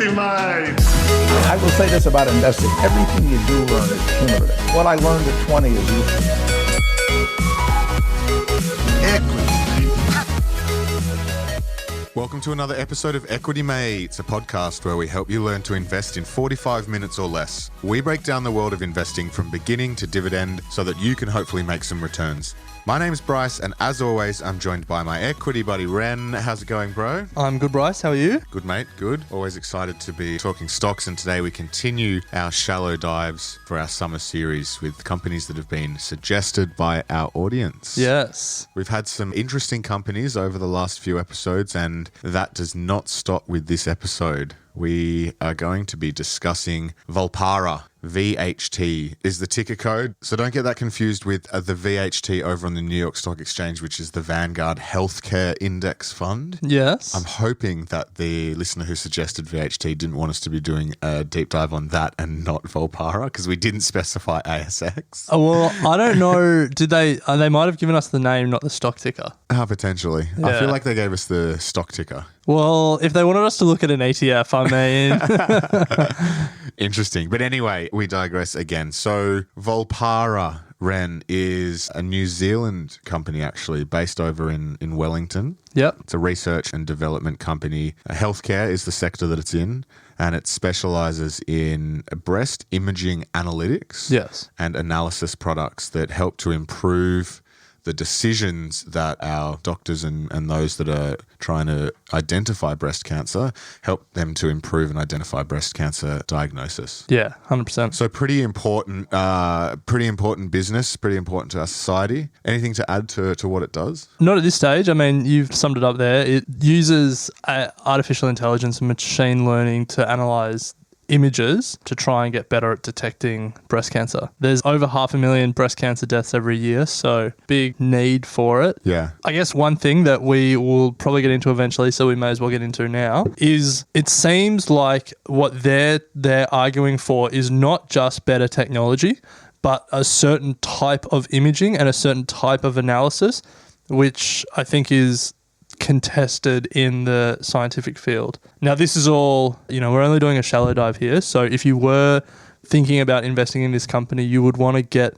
Equity Mate. I will say this about investing. Everything you do learn is cumulative. What I learned at 20 is useful. Welcome to another episode of Equity Mates, a podcast where we help you learn to invest in 45 minutes or less. We break down the world of investing from beginning to dividend so that you can hopefully make some returns. My name's Bryce, and as always, I'm joined by my equity buddy, Ren. How's it going, bro? I'm good, Bryce. How are you? Good, mate. Good. Always excited to be talking stocks, and today we continue our shallow dives for our summer series with companies that have been suggested by our audience. Yes. We've had some interesting companies over the last few episodes, and that does not stop with this episode. We are going to be discussing Volpara. VHT is the ticker code. So don't get that confused with the VHT over on the New York Stock Exchange, which is the Vanguard Healthcare Index Fund. Yes. I'm hoping that the listener who suggested VHT didn't want us to be doing a deep dive on that and not Volpara, because we didn't specify ASX. Oh, well, I don't know. Did they? They might have given us the name, not the stock ticker. Potentially. Yeah. I feel like they gave us the stock ticker. Well, if they wanted us to look at an ETF, I mean... Interesting. But anyway, we digress again. So Volpara, Ren, is a New Zealand company actually based over in Wellington. Yep. It's a research and development company. Healthcare is the sector that it's in, and it specializes in breast imaging analytics Yes. and analysis products that help to improve the decisions that our doctors and those that are trying to identify breast cancer, help them to improve and identify breast cancer diagnosis. Yeah, 100%. So pretty important business, pretty important to our society. Anything to add to what it does? Not at this stage. I mean, you've summed it up there. It uses artificial intelligence and machine learning to analyze images to try and get better at detecting breast cancer. There's over 500,000 breast cancer deaths every year, so big need for it. Yeah. I guess one thing that we will probably get into eventually, so we may as well get into now, is it seems like what they're arguing for is not just better technology, but a certain type of imaging and a certain type of analysis, which I think is contested in the scientific field. Now, this is all, we're only doing a shallow dive here. So if you were thinking about investing in this company, you would want to get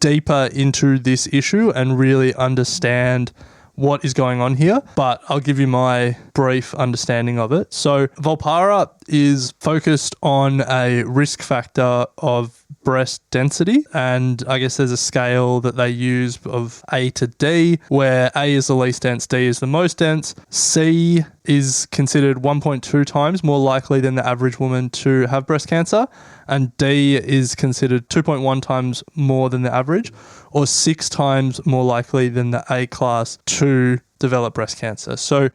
deeper into this issue and really understand what is going on here. But I'll give you my brief understanding of it. So Volpara is focused on a risk factor of breast density, and I guess there's a scale that they use of A to D, where A is the least dense, D is the most dense. C is considered 1.2 times more likely than the average woman to have breast cancer, and D is considered 2.1 times more than the average, or 6 times more likely than the A class to develop breast cancer. So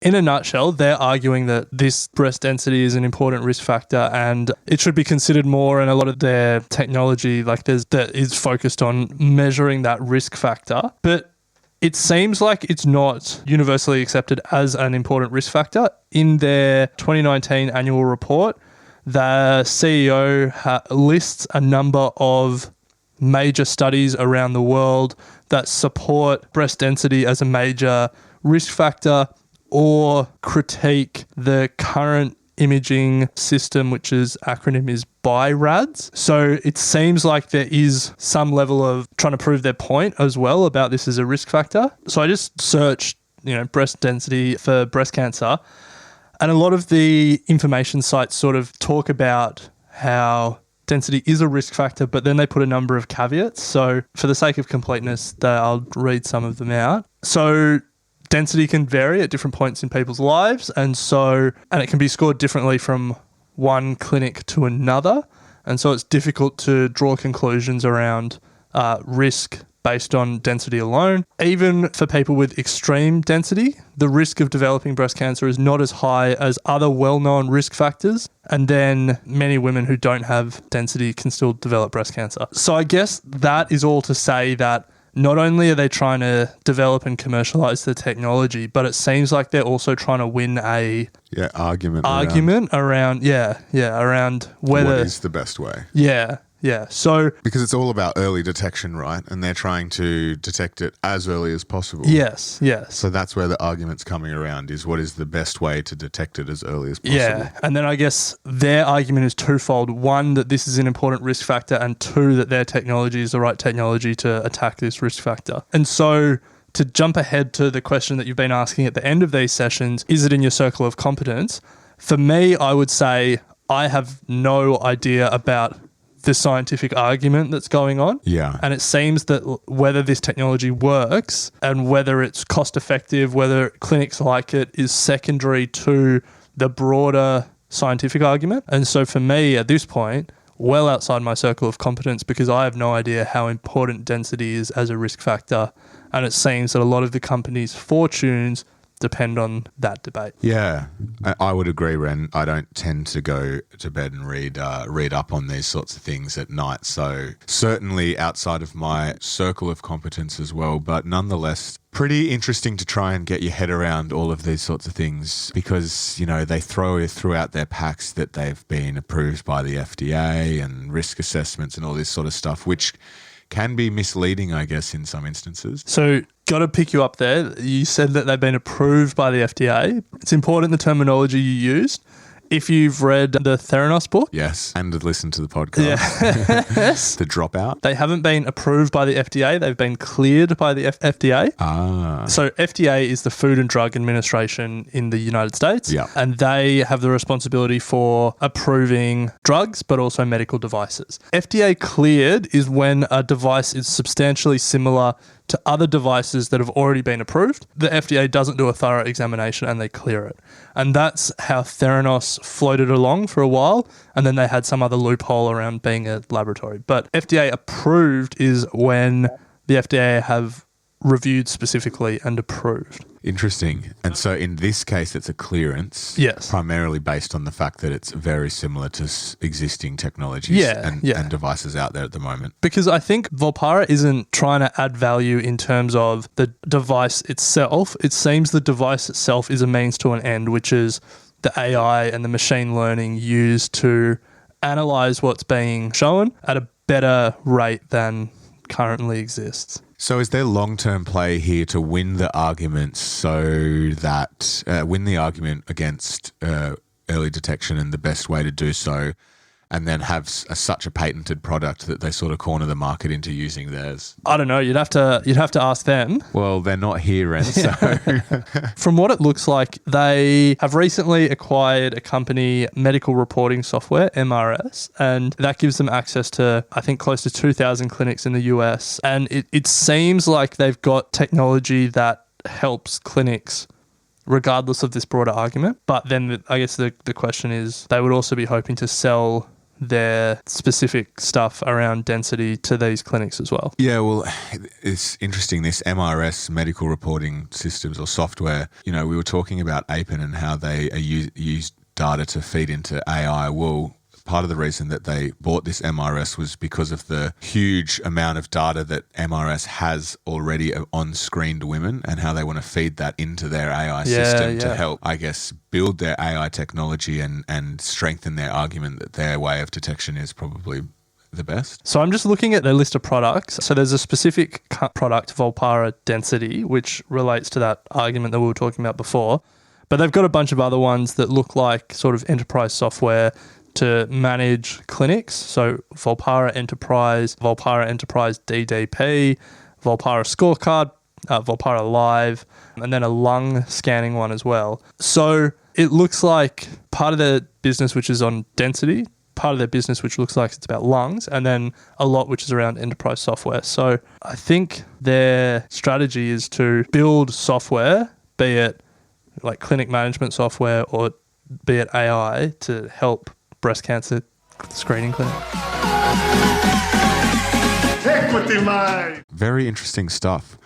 in a nutshell, they're arguing that this breast density is an important risk factor and it should be considered more, and a lot of their technology that is focused on measuring that risk factor. But it seems like it's not universally accepted as an important risk factor. In their 2019 annual report, the CEO lists a number of major studies around the world that support breast density as a major risk factor, or critique the current imaging system, which acronym is BI-RADS. So it seems like there is some level of trying to prove their point as well about this as a risk factor. So I just searched, breast density for breast cancer, and a lot of the information sites sort of talk about how density is a risk factor, but then they put a number of caveats. So for the sake of completeness, I'll read some of them out. So density can vary at different points in people's lives, and it can be scored differently from one clinic to another. And so it's difficult to draw conclusions around risk based on density alone. Even for people with extreme density, the risk of developing breast cancer is not as high as other well-known risk factors. And then many women who don't have density can still develop breast cancer. So I guess that is all to say that not only are they trying to develop and commercialize the technology, but it seems like they're also trying to win a argument around whether what is the best way. Yeah. Yeah. So Because it's all about early detection, right? And they're trying to detect it as early as possible. yes. So that's where the argument's coming around, is what is the best way to detect it as early as possible. Yeah. And then I guess their argument is twofold. One, that this is an important risk factor, and two, that their technology is the right technology to attack this risk factor. And so to jump ahead to the question that you've been asking at the end of these sessions, is it in your circle of competence? For me, I would say I have no idea about the scientific argument that's going on. Yeah. And it seems that whether this technology works and whether it's cost effective, whether clinics like it, is secondary to the broader scientific argument. And so for me at this point, well outside my circle of competence, because I have no idea how important density is as a risk factor. And it seems that a lot of the companies' fortunes depend on that debate. Yeah, I would agree, Ren. I don't tend to go to bed and read up on these sorts of things at night. So certainly outside of my circle of competence as well, but nonetheless, pretty interesting to try and get your head around all of these sorts of things, because, you know, they throw out their packs that they've been approved by the FDA and risk assessments and all this sort of stuff, which can be misleading, I guess, in some instances. So, got to pick you up there. You said that they've been approved by the FDA. It's important the terminology you used. If you've read the Theranos book. Yes, and listen to the podcast. Yes. The Dropout. They haven't been approved by the FDA. They've been cleared by the FDA. Ah. So FDA is the Food and Drug Administration in the United States. Yeah. And they have the responsibility for approving drugs, but also medical devices. FDA cleared is when a device is substantially similar to other devices that have already been approved. The FDA doesn't do a thorough examination and they clear it. And that's how Theranos floated along for a while. And then they had some other loophole around being a laboratory. But FDA approved is when the FDA have reviewed specifically and approved. Interesting. And so in this case, it's a clearance. Yes. Primarily based on the fact that it's very similar to existing technologies and devices out there at the moment. Because I think Volpara isn't trying to add value in terms of the device itself. It seems the device itself is a means to an end, which is the AI and the machine learning used to analyze what's being shown at a better rate than currently exists. So is there long-term play here to win the argument so that win the argument against early detection and the best way to do so, and then have such a patented product that they sort of corner the market into using theirs? I don't know. You'd have to ask them. Well, they're not here, Ren. So From what it looks like, they have recently acquired a company, medical reporting software, MRS, and that gives them access to, I think, close to 2,000 clinics in the US. And it seems like they've got technology that helps clinics regardless of this broader argument. But then I guess the question is, they would also be hoping to sell their specific stuff around density to these clinics as well. Yeah, well, it's interesting, this MRS, medical reporting systems or software. You know, we were talking about APIN and how they use data to feed into AI. Well, part of the reason that they bought this MRS was because of the huge amount of data that MRS has already on screened women, and how they want to feed that into their AI system to help, I guess, build their AI technology and strengthen their argument that their way of detection is probably the best. So I'm just looking at their list of products. So there's a specific product, Volpara Density, which relates to that argument that we were talking about before. But they've got a bunch of other ones that look like sort of enterprise software to manage clinics. So Volpara Enterprise DDP, Volpara Scorecard, Volpara Live, and then a lung scanning one as well. So it looks like part of their business, which is on density, part of their business, which looks like it's about lungs, and then a lot which is around enterprise software. So I think their strategy is to build software, be it like clinic management software or be it AI, to help breast cancer screening clinic. Equity line. Very interesting stuff.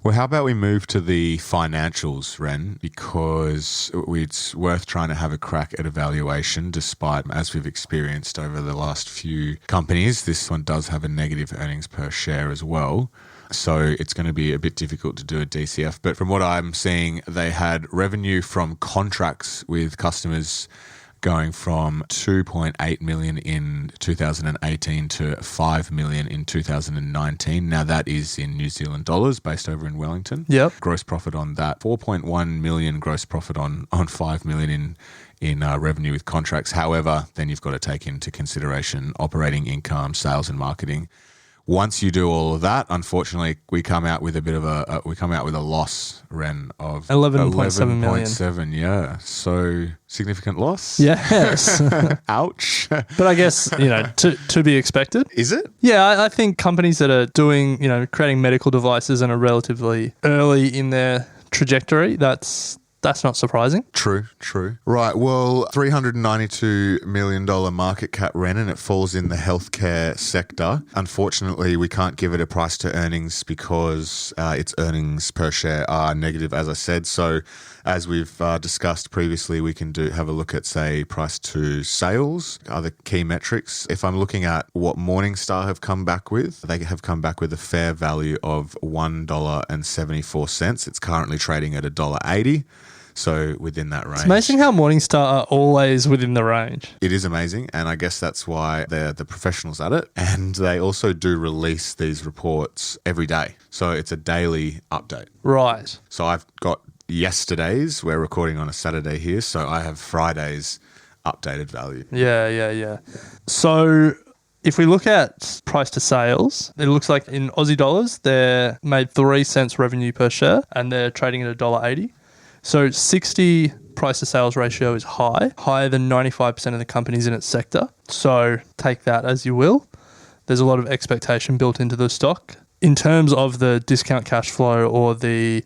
Well, how about we move to the financials, Ren, because it's worth trying to have a crack at evaluation, despite, as we've experienced over the last few companies, this one does have a negative earnings per share as well. So it's going to be a bit difficult to do a DCF. But from what I'm seeing, they had revenue from contracts with customers going from 2.8 million in 2018 to 5 million in 2019. Now that is in New Zealand dollars, based over in Wellington. Yep. Gross profit on that, 4.1 million gross profit on 5 million in revenue with contracts. However, then you've got to take into consideration operating income, sales and marketing. Once you do all of that, unfortunately, we come out with a loss, Ren, of 11.7 million. 11.7, yeah. So significant loss. Yes. Ouch. But I guess, to be expected. Is it? Yeah, I think companies that are doing, creating medical devices and are relatively early in their trajectory, that's not surprising. True. Right, well, $392 million market cap, Ren, and it falls in the healthcare sector. Unfortunately, we can't give it a price to earnings because its earnings per share are negative, as I said. So as we've discussed previously, we can have a look at, say, price to sales, other key metrics. If I'm looking at what Morningstar have come back with, they have come back with a fair value of $1.74. It's currently trading at $1.80. So within that range. It's amazing how Morningstar are always within the range. It is amazing, and I guess that's why they're the professionals at it. And they also do release these reports every day. So it's a daily update. Right. So I've got yesterday's, we're recording on a Saturday here, so I have Friday's updated value. Yeah. So if we look at price to sales, it looks like in Aussie dollars, they're made 3 cents revenue per share and they're trading at $1.80. So 60 price to sales ratio is higher than 95% of the companies in its sector. So take that as you will. There's a lot of expectation built into the stock. In terms of the discount cash flow or the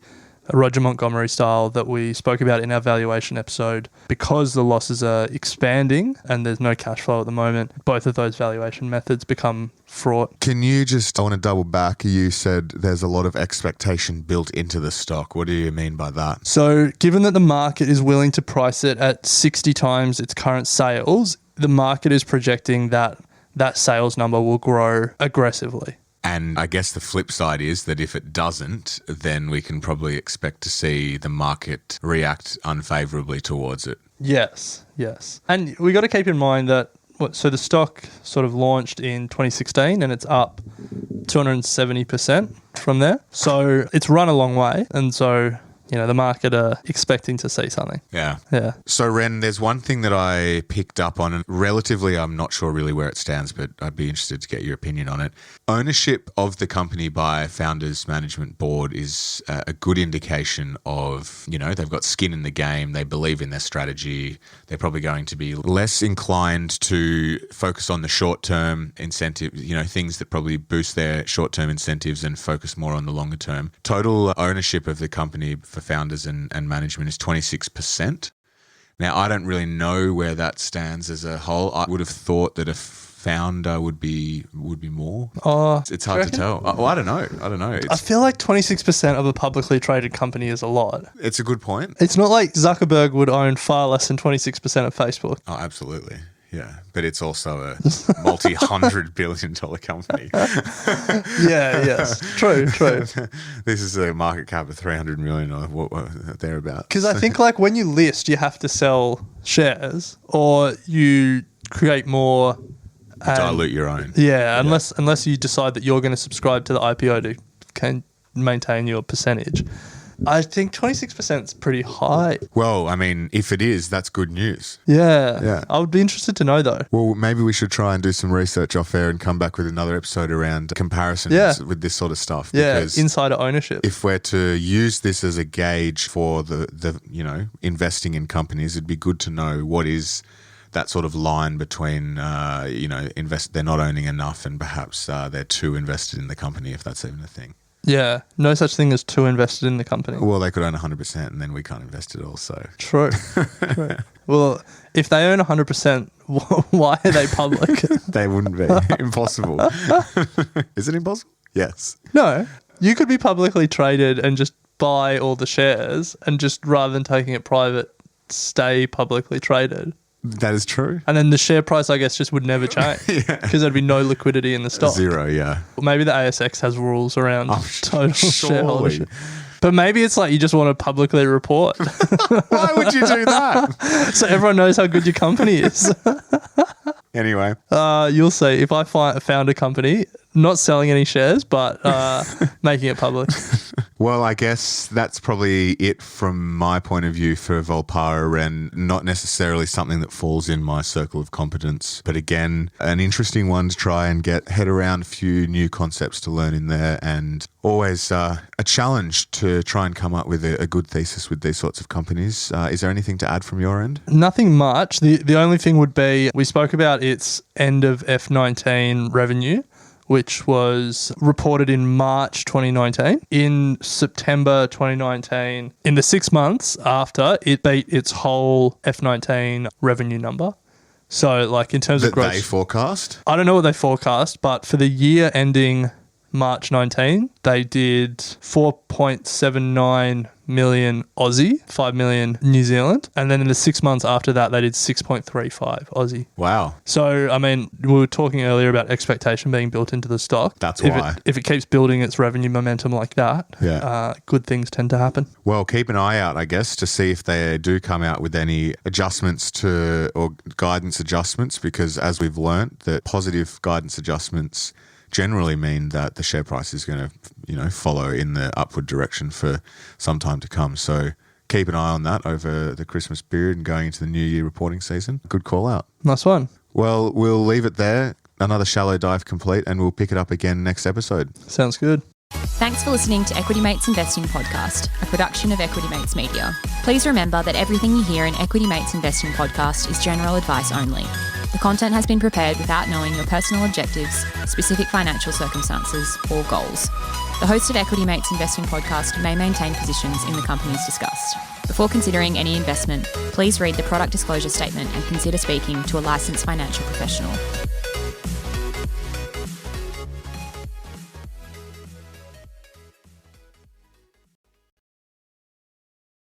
Roger Montgomery style that we spoke about in our valuation episode, because the losses are expanding and there's no cash flow at the moment, both of those valuation methods become fraught. I want to double back. You said there's a lot of expectation built into the stock. What do you mean by that? So given that the market is willing to price it at 60 times its current sales, the market is projecting that sales number will grow aggressively. And I guess the flip side is that if it doesn't, then we can probably expect to see the market react unfavorably towards it. Yes. And we got to keep in mind that, so the stock sort of launched in 2016 and it's up 270% from there. So it's run a long way. And so, the market are expecting to see something. Yeah. So Ren, there's one thing that I picked up on, and relatively I'm not sure really where it stands, but I'd be interested to get your opinion on it. Ownership of the company by founders, management board is a good indication of, they've got skin in the game, they believe in their strategy, they're probably going to be less inclined to focus on the short-term incentive, things that probably boost their short-term incentives and focus more on the longer term. Total ownership of the company for founders and management is 26%. Now, I don't really know where that stands as a whole. I would have thought that a founder would be more. It's hard to tell. Well, I don't know. I feel like 26% of a publicly traded company is a lot. It's a good point. It's not like Zuckerberg would own far less than 26% of Facebook. Oh, absolutely. Yeah, but it's also a multi-$100 billion company. Yes. True. This is a market cap of 300 million or thereabouts. Because I think when you list, you have to sell shares or you create more. Dilute your own. Yeah, unless you decide that you're going to subscribe to the IPO to maintain your percentage. I think 26% is pretty high. Well, I mean, if it is, that's good news. Yeah. I would be interested to know, though. Well, maybe we should try and do some research off air and come back with another episode around comparisons with this sort of stuff. Yeah, because insider ownership. If we're to use this as a gauge for the investing in companies, it'd be good to know what is that sort of line between, they're not owning enough and perhaps they're too invested in the company, if that's even a thing. Yeah, no such thing as too invested in the company. Well, they could own 100% and then we can't invest it all, so. True. Well, if they own 100%, why are they public? They wouldn't be. Impossible. Is it impossible? Yes. No. You could be publicly traded and just buy all the shares and just, rather than taking it private, stay publicly traded. That is true. And then the share price, I guess, just would never change because there'd be no liquidity in the stock. Zero, yeah. Well, maybe the ASX has rules around total shareholdership. But maybe it's like you just want to publicly report Why would you do that? so everyone knows how good your company is. Anyway, You'll see. If I found a company, not selling any shares, but making it public. well, I guess that's probably it from my point of view for Volpara, and not necessarily something that falls in my circle of competence. But again, an interesting one to try and get head around, a few new concepts to learn in there, and always a challenge to try and come up with a good thesis with these sorts of companies. Is there anything to add from your end? Nothing much. The only thing would be we spoke about its end of F19 revenue, which was reported in March 2019. In September 2019, in the 6 months after, it beat its whole F19 revenue number. So, like, in terms of growth, they forecast? I don't know what they forecast, but for the year ending March 19, they did 4.79 million Aussie, 5 million New Zealand. And then in the 6 months after that, they did 6.35 Aussie. Wow. So, I mean, we were talking earlier about expectation being built into the stock. That's why. If it keeps building its revenue momentum like that, good things tend to happen. Well, keep an eye out, I guess, to see if they do come out with any adjustments to or guidance adjustments, because as we've learnt, that positive guidance adjustments generally mean that the share price is going to, follow in the upward direction for some time to come. So keep an eye on that over the Christmas period and going into the New Year reporting season. Good call out. Nice one. Well, we'll leave it there. Another shallow dive complete, and we'll pick it up again next episode. Sounds good. Thanks for listening to Equity Mates Investing Podcast, a production of Equity Mates Media. Please remember that everything you hear in Equity Mates Investing Podcast is general advice only. The content has been prepared without knowing your personal objectives, specific financial circumstances, or goals. The host of Equity Mates Investing Podcast may maintain positions in the companies discussed. Before considering any investment, please read the product disclosure statement and consider speaking to a licensed financial professional.